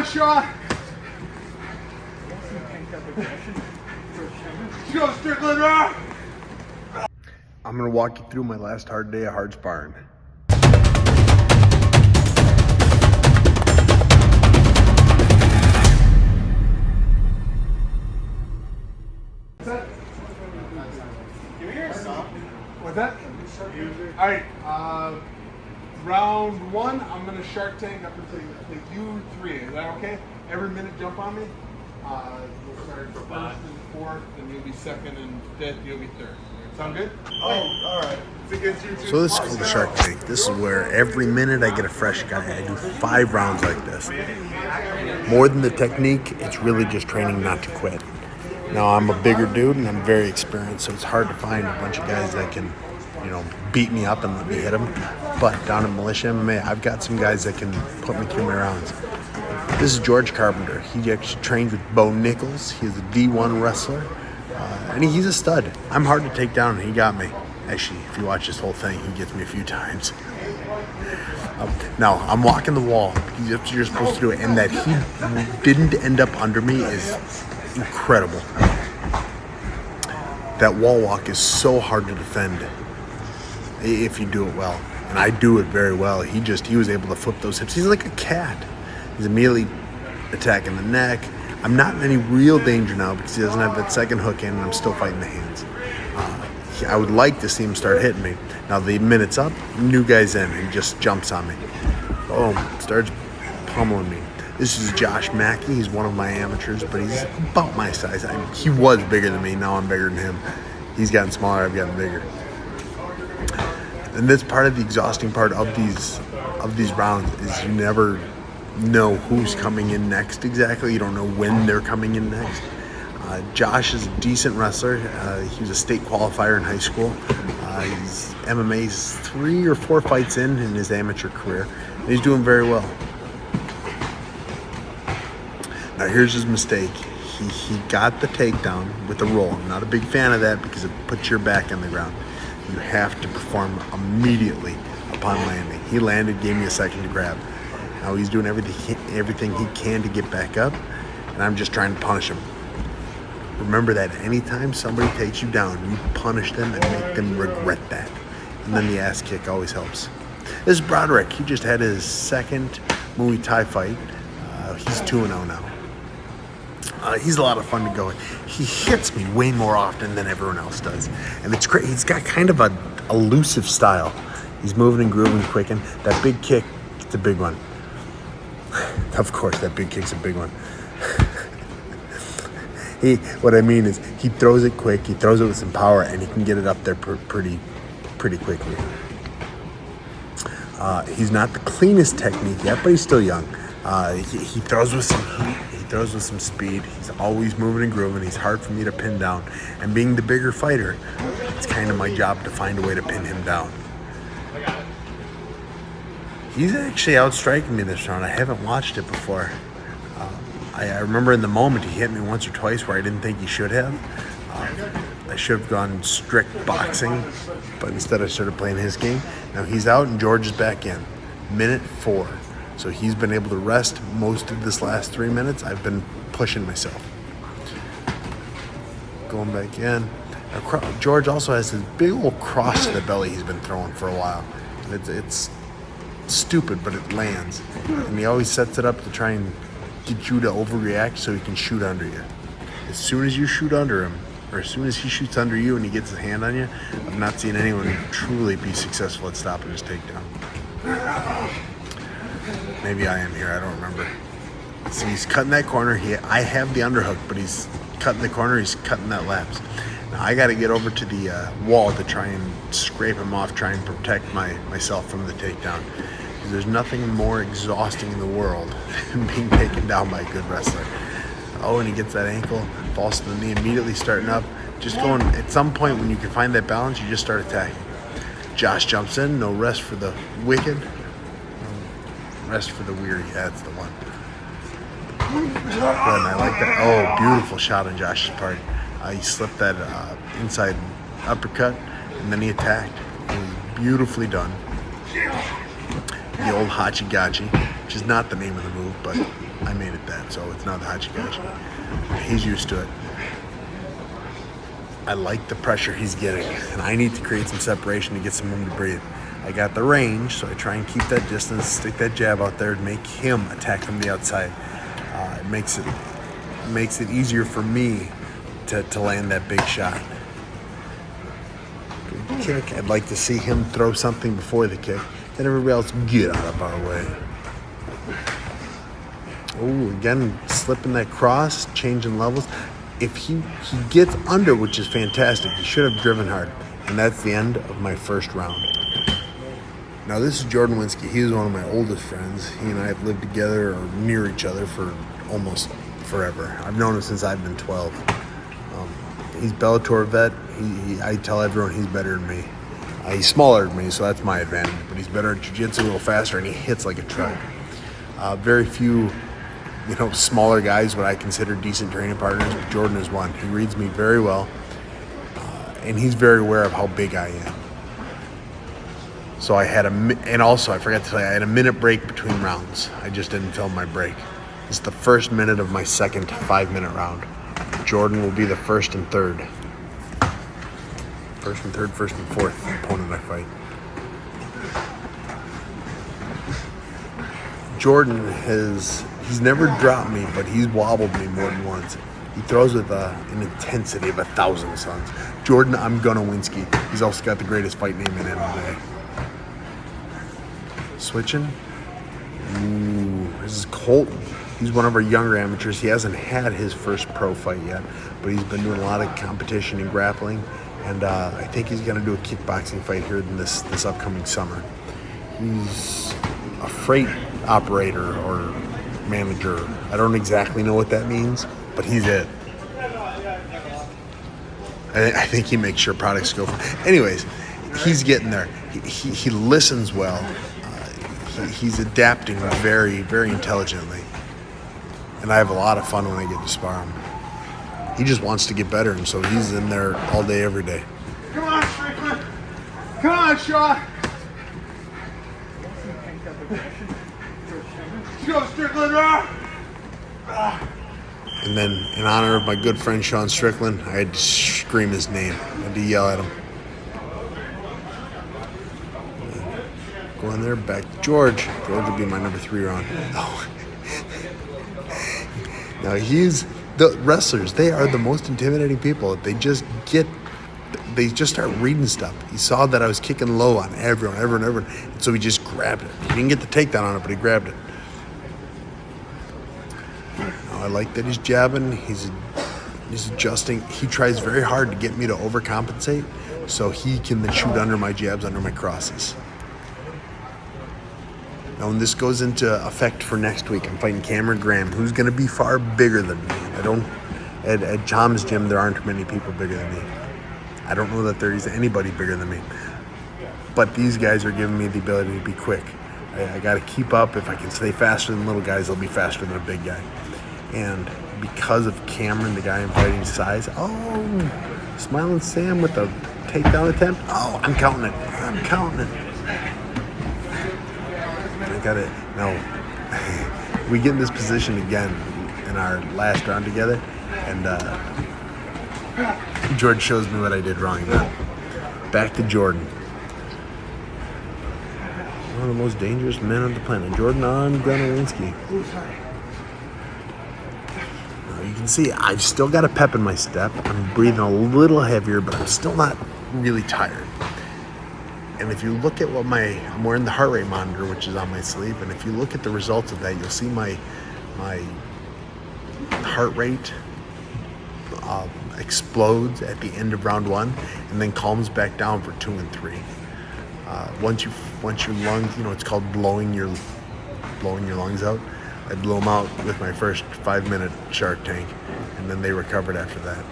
Sean. Sean Strickland. I'm gonna walk you through my last hard day of hard sparring. What's that? All right. Round one, I'm gonna Shark Tank up until you three. Is that okay? Every minute, jump on me. We'll start first and fourth, and you'll be second and fifth. You'll be third. Sound good? Oh, all right. So this is called the Shark Tank. This is where every minute I get a fresh guy. I do 5 rounds like this. More than the technique, it's really just training not to quit. Now I'm a bigger dude and I'm very experienced, so it's hard to find a bunch of guys that can, beat me up and let me hit them. But down in Militia MMA, I've got some guys that can put me through my rounds. This is George Carpenter. He actually trains with Bo Nichols. He's a D1 wrestler, and he's a stud. I'm hard to take down, and he got me. Actually, if you watch this whole thing, he gets me a few times. Now, I'm walking the wall. You're supposed to do it, and that he didn't end up under me is incredible. That wall walk is so hard to defend if you do it well, and I do it very well. He was able to flip those hips. He's like a cat. He's immediately attacking the neck. I'm not in any real danger now because he doesn't have that second hook in, and I'm still fighting the hands. I would like to see him start hitting me. Now the minute's up, new guy's in, and he just jumps on me. Boom, starts pummeling me. This is Josh Mackey. He's one of my amateurs, but he's about my size. He was bigger than me. Now I'm bigger than him. He's gotten smaller. I've gotten bigger. And this part of the exhausting part of these rounds is you never know who's coming in next exactly. You don't know when they're coming in next. Josh is a decent wrestler. He was a state qualifier in high school. He's MMA's 3 or 4 fights in his amateur career. And he's doing very well. Now here's his mistake. He got the takedown with the roll. I'm not a big fan of that because it puts your back on the ground. You have to perform immediately upon landing. He landed, gave me a second to grab. Now he's doing everything he can to get back up, and I'm just trying to punish him. Remember that anytime somebody takes you down, you punish them and make them regret that. And then the ass kick always helps. This is Broderick. He just had his second Muay Thai fight. He's 2-0 now. He's a lot of fun to go with. He hits me way more often than everyone else does. And it's great. He's got kind of an elusive style. He's moving and grooving quick. And that big kick, it's a big one. Of course, that big kick's a big one. What I mean is he throws it quick, he throws it with some power, and he can get it up there pretty quickly. He's not the cleanest technique yet, but he's still young. He throws with some heat, he throws with some speed. He's always moving and grooving. He's hard for me to pin down. And being the bigger fighter, it's kind of my job to find a way to pin him down. He's actually outstriking me this round. I haven't watched it before. I remember in the moment he hit me once or twice where I didn't think he should have. I should have gone strict boxing, but instead I started playing his game. Now he's out and George is back in. Minute 4. So he's been able to rest most of this last 3 minutes. I've been pushing myself. Going back in. Now, George also has this big old cross to the belly he's been throwing for a while. It's stupid, but it lands. And he always sets it up to try and get you to overreact so he can shoot under you. As soon as you shoot under him, or as soon as he shoots under you and he gets his hand on you, I've not seen anyone truly be successful at stopping his takedown. Maybe I am here, I don't remember. See, he's cutting that corner. I have the underhook, but he's cutting the corner, he's cutting that lapse. Now I gotta get over to the wall to try and scrape him off, try and protect myself from the takedown. There's nothing more exhausting in the world than being taken down by a good wrestler. Oh, and he gets that ankle, falls to the knee, immediately starting up. Just going, at some point when you can find that balance, you just start attacking. Josh jumps in, no rest for the wicked. Rest for the weary, that's the one. Good, and I like that. Oh, beautiful shot on Josh's part. He slipped that inside uppercut, and then he attacked. It was beautifully done. The old Hachigachi, which is not the name of the move, but I made it that, so it's not the Hachikashi. He's used to it. I like the pressure he's getting, and I need to create some separation to get some room to breathe. I got the range, so I try and keep that distance, stick that jab out there, and make him attack from the outside. It makes it easier for me to land that big shot. Good kick. I'd like to see him throw something before the kick, then everybody else get out of our way. Oh, again, slipping that cross, changing levels. If he gets under, which is fantastic, he should have driven hard. And that's the end of my first round. Now, this is Jordan Winsky. He is one of my oldest friends. He and I have lived together or near each other for almost forever. I've known him since I've been 12. He's Bellator vet. I tell everyone he's better than me. He's smaller than me, so that's my advantage. But he's better at jiu-jitsu, a little faster, and he hits like a truck. Very few smaller guys what I consider decent training partners. Jordan is one. He reads me very well, and he's very aware of how big I am. So I forgot to tell you, I had a minute break between rounds. I just didn't film my break. It's the first minute of my second 5-minute round. Jordan will be the first and third. First and third, first and fourth opponent I fight. Jordan he's never dropped me, but he's wobbled me more than once. He throws with an intensity of 1,000 suns. Jordan, I'm gonna Winsky. He's also got the greatest fight name in MMA. Switching. Ooh, this is Colton. He's one of our younger amateurs. He hasn't had his first pro fight yet, but he's been doing a lot of competition and grappling, and I think he's gonna do a kickboxing fight here in this upcoming summer. He's a freight operator or manager. I don't exactly know what that means, but he's it. I think he makes sure products go for. Anyways, he's getting there. He listens well. He's adapting very, very intelligently. And I have a lot of fun when I get to spar him. He just wants to get better, and so he's in there all day, every day. Come on, Strickland. Come on, Sean. Let's go, Strickland. And then, in honor of my good friend Sean Strickland, I had to scream his name. I had to yell at him. Go in there, back to George. George will be my number 3 round. Oh. Now, the wrestlers, they are the most intimidating people. They just start reading stuff. He saw that I was kicking low on everyone, and so he just grabbed it. He didn't get the takedown on it, but he grabbed it. I like that he's jabbing. He's adjusting. He tries very hard to get me to overcompensate so he can then shoot under my jabs, under my crosses. Now, when this goes into effect for next week, I'm fighting Cameron Graham, who's going to be far bigger than me. At Tom's gym, there aren't many people bigger than me. I don't know that there is anybody bigger than me. But these guys are giving me the ability to be quick. I got to keep up. If I can stay faster than little guys, I'll be faster than a big guy. And because of Cameron, the guy I'm fighting's size, Smiling Sam with a takedown attempt. Oh, I'm counting it. I got it. No. We get in this position again in our last round together, and George shows me what I did wrong. Back to Jordan. One of the most dangerous men on the planet. Jordan on Gunnar-Winsky. You can see I've still got a pep in my step. I'm breathing a little heavier, but I'm still not really tired. And if you look at what I'm wearing the heart rate monitor, which is on my sleeve, and if you look at the results of that, you'll see my heart rate explodes at the end of round 1 and then calms back down for 2 and 3. Once your lungs, it's called blowing your lungs out. I blew them out with my first 5-minute Shark Tank, and then they recovered after that.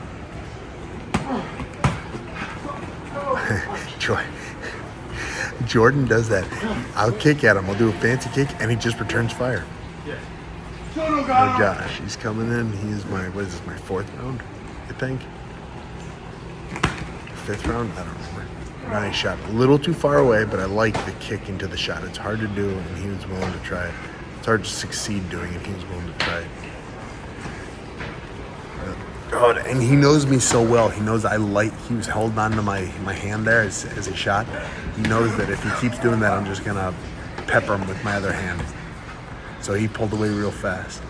Jordan does that. I'll kick at him. I'll do a fancy kick, and he just returns fire. Oh, Josh, he's coming in. He's my 4th round, I think. 5th round? I don't remember. Nice shot. A little too far away, but I like the kick into the shot. It's hard to do, and he was willing to try it. It's hard to succeed doing it. He's willing to try it. God, and he knows me so well. He knows he was holding on to my hand there as he shot. He knows that if he keeps doing that, I'm just going to pepper him with my other hand. So he pulled away real fast.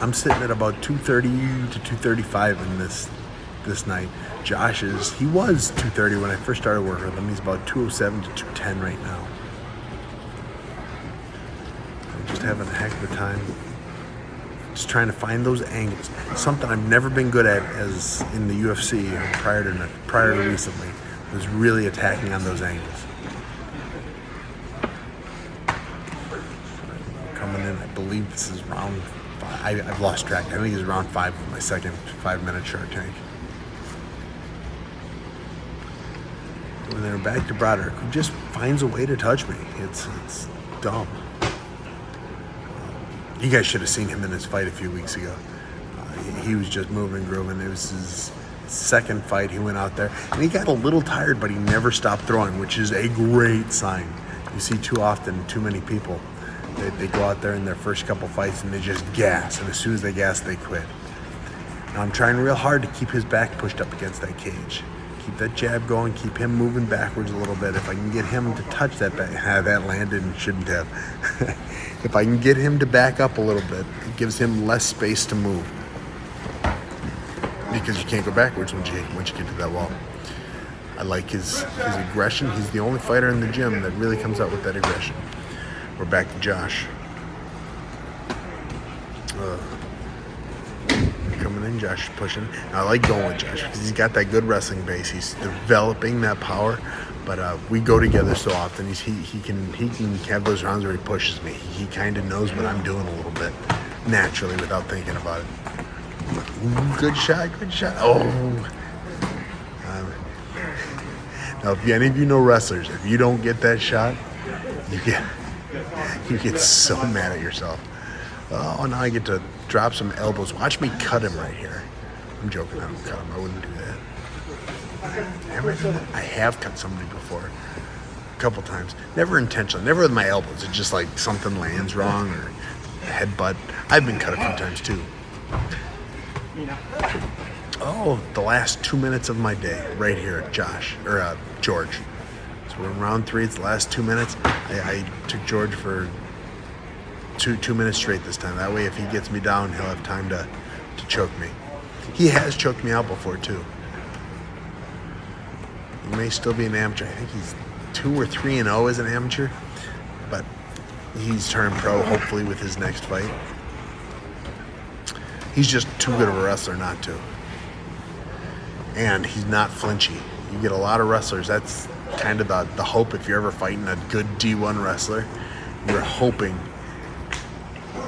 I'm sitting at about 230 to 235 in this night. Josh he was 230 when I first started working with him. He's about 207 to 210 right now. I'm just having a heck of a time. Just trying to find those angles. Something I've never been good at as in the UFC prior to recently was really attacking on those angles. Coming in, I believe this is round 5. I've lost track. I think it's round 5 of my second 5-minute Shark Tank. When they're back to Broderick, who just finds a way to touch me. It's dumb. You guys should have seen him in his fight a few weeks ago. He was just moving and grooving. It was his second fight. He went out there, and he got a little tired, but he never stopped throwing, which is a great sign. You see too often, too many people, they go out there in their first couple fights, and they just gas, and as soon as they gas, they quit. Now, I'm trying real hard to keep his back pushed up against that cage. Keep that jab going, keep him moving backwards a little bit. If I can get him to touch that back, that landed and shouldn't have. If I can get him to back up a little bit, it gives him less space to move. Because you can't go backwards once you get to that wall. I like his aggression. He's the only fighter in the gym that really comes out with that aggression. We're back to Josh. Coming in, Josh is pushing. Now, I like going with Josh because he's got that good wrestling base. He's developing that power, but we go together so often. He can have those rounds where he pushes me. He kind of knows what I'm doing a little bit naturally without thinking about it. Ooh, good shot. Oh. Now, if any of you know wrestlers, if you don't get that shot, you get so mad at yourself. Oh, now I get to drop some elbows. Watch me cut him right here. I'm joking. I don't cut him. I wouldn't do that. I have cut somebody before. A couple times. Never intentionally. Never with my elbows. It's just like something lands wrong or a headbutt. I've been cut a few times too. Oh, the last 2 minutes of my day. Right here, George. So we're in round 3. It's the last 2 minutes. I took George for two minutes straight this time. That way, if he gets me down, he'll have time to choke me. He has choked me out before, too. He may still be an amateur. I think he's 2 or 3-0 as an amateur, but he's turning pro, hopefully, with his next fight. He's just too good of a wrestler not to. And he's not flinchy. You get a lot of wrestlers. That's kind of the hope if you're ever fighting a good D1 wrestler. You're hoping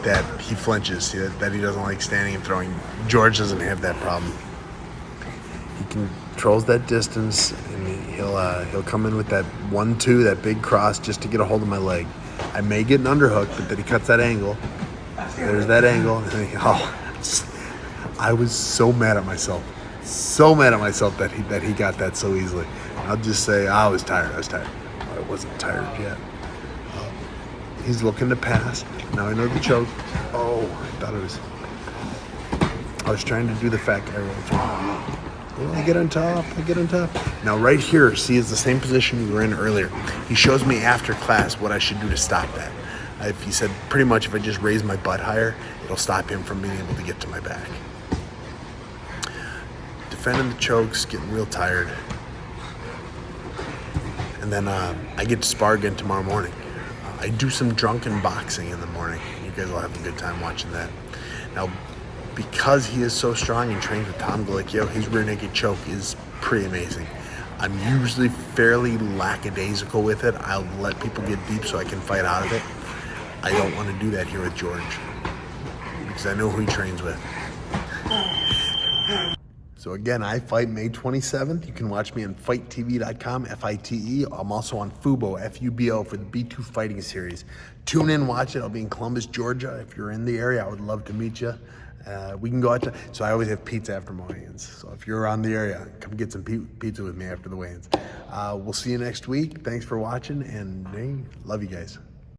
that he flinches, that he doesn't like standing and throwing. George doesn't have that problem. He controls that distance, and he'll come in with that 1-2, that big cross, just to get a hold of my leg. I may get an underhook, but then he cuts that angle. There's that angle. And I was so mad at myself. So mad at myself that he got that so easily. I'll just say, I was tired. I wasn't tired yet. He's looking to pass. Now I know the choke. Oh, I was trying to do the fat guy roll. Oh, I get on top. Now right here, see, is the same position we were in earlier. He shows me after class what I should do to stop that. He said pretty much if I just raise my butt higher, it'll stop him from being able to get to my back. Defending the chokes, getting real tired. And then I get to spar again tomorrow morning. I do some drunken boxing in the morning. You guys will have a good time watching that. Now, because he is so strong and trained with Tom Galicchio, his rear naked choke is pretty amazing. I'm usually fairly lackadaisical with it. I'll let people get deep so I can fight out of it. I don't want to do that here with George because I know who he trains with. So again, I fight May 27th. You can watch me on FightTV.com, FITE. I'm also on Fubo, FUBO, for the B2 Fighting Series. Tune in, watch it. I'll be in Columbus, Georgia. If you're in the area, I would love to meet you. We can go out to, so I always have pizza after my weigh-ins. So if you're around the area, come get some pizza with me after the weigh-ins. We'll see you next week. Thanks for watching, and hey, love you guys.